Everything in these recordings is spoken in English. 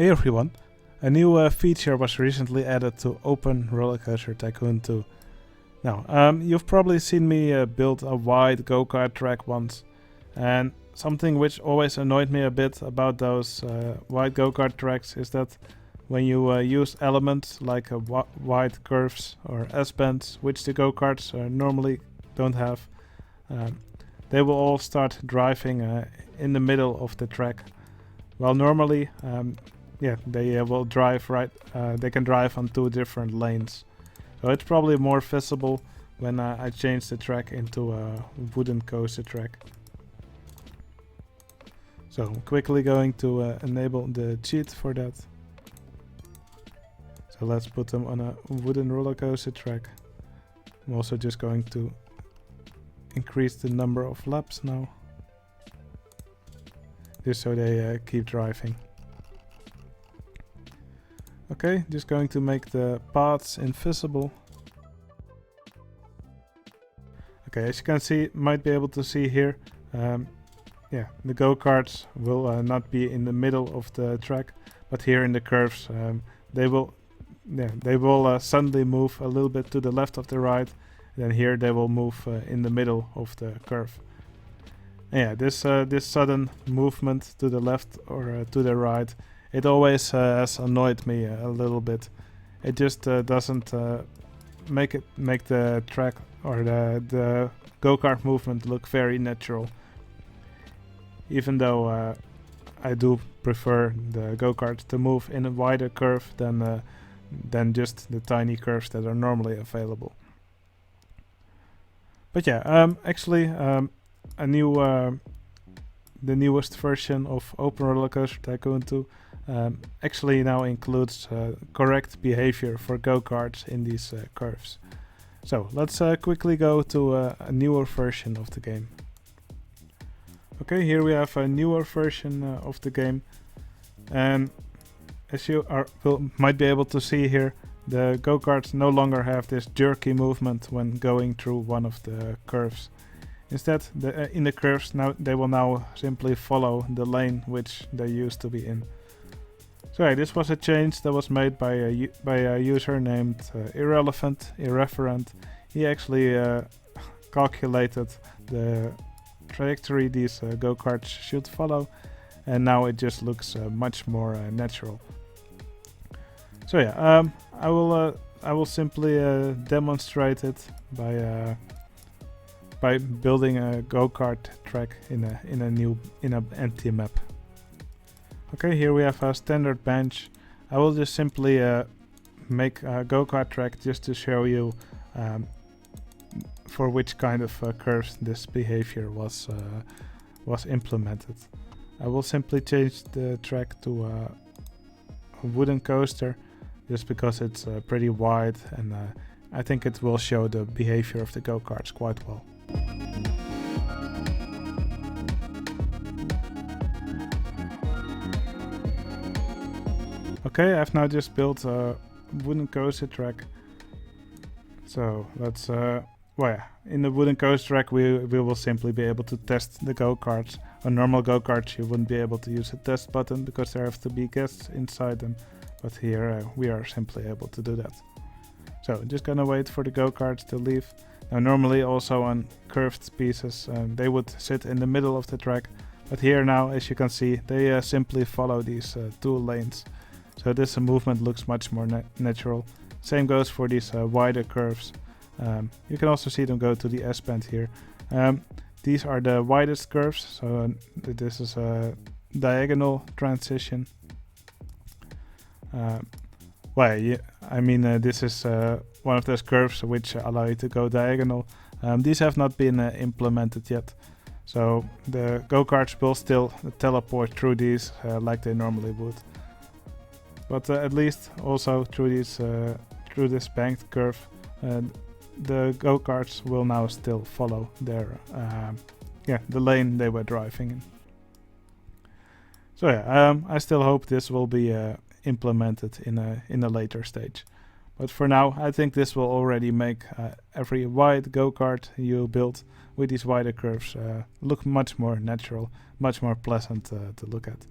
Hey everyone! A new feature was recently added to OpenRCT2 2. Now, you've probably seen me build a wide Go Kart track once, and something which always annoyed me a bit about those wide Go Kart tracks is that when you use elements like wide curves or S-bends, which the Go Karts normally don't have, they will all start driving in the middle of the track. Well, normally, they will drive they can drive on two different lanes. So it's probably more visible when I change the track into a wooden coaster track. So I'm quickly going to enable the cheat for that. So let's put them on a wooden roller coaster track. I'm also just going to increase the number of laps now, just so they keep driving. Okay, just going to make the paths invisible. Okay, as you can see, might be able to see here, the Go Karts will not be in the middle of the track, but here in the curves, they will suddenly move a little bit to the left of the right. Then here they will move in the middle of the curve. And this sudden movement to the left or to the right, it always has annoyed me a little bit. It just doesn't make the track or the go-kart movement look very natural. Even though I do prefer the go-kart to move in a wider curve than just the tiny curves that are normally available. But yeah, actually, the newest version of OpenRCT2 2 actually now includes correct behavior for go-karts in these curves. So let's quickly go to a newer version of the game. Okay, here we have a newer version of the game, and as you might be able to see here, the go-karts no longer have this jerky movement when going through one of the curves. Instead, in the curves now they will now simply follow the lane which they used to be in. So yeah, this was a change that was made by a user named irrelevant.irreverent. He actually calculated the trajectory these go-karts should follow, and now it just looks much more natural. So yeah, I will simply demonstrate it by building a go-kart track in an empty map. Okay, here we have a standard bench. I will just simply make a go-kart track just to show you for which kind of curves this behavior was implemented. I will simply change the track to a wooden coaster, just because it's pretty wide, and I think it will show the behavior of the go-karts quite well. Okay, I've now just built a wooden coaster track. So let's, in the wooden coaster track we will simply be able to test the go-karts. On normal go-karts you wouldn't be able to use a test button because there have to be guests inside them. But here we are simply able to do that. So just gonna wait for the go-karts to leave. Now normally also on curved pieces they would sit in the middle of the track. But here now, as you can see, they simply follow these two lanes. So this movement looks much more natural. Same goes for these wider curves. You can also see them go to the S-bend here. These are the widest curves, so this is a diagonal transition. This is one of those curves which allow you to go diagonal. These have not been implemented yet, so the go-karts will still teleport through these like they normally would. But at least also through this banked curve, the go-karts will now still follow their the lane they were driving in. So yeah, I still hope this will be implemented in a later stage. But for now, I think this will already make every wide go-kart you build with these wider curves look much more natural, much more pleasant to look at.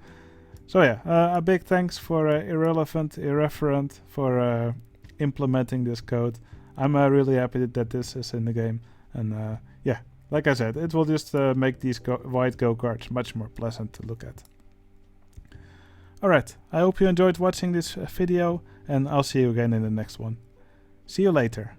So yeah, a big thanks for irrelevant.irreverent for implementing this code. I'm really happy that this is in the game, and yeah, like I said, it will just make these white go-karts much more pleasant to look at. Alright, I hope you enjoyed watching this video, and I'll see you again in the next one. See you later.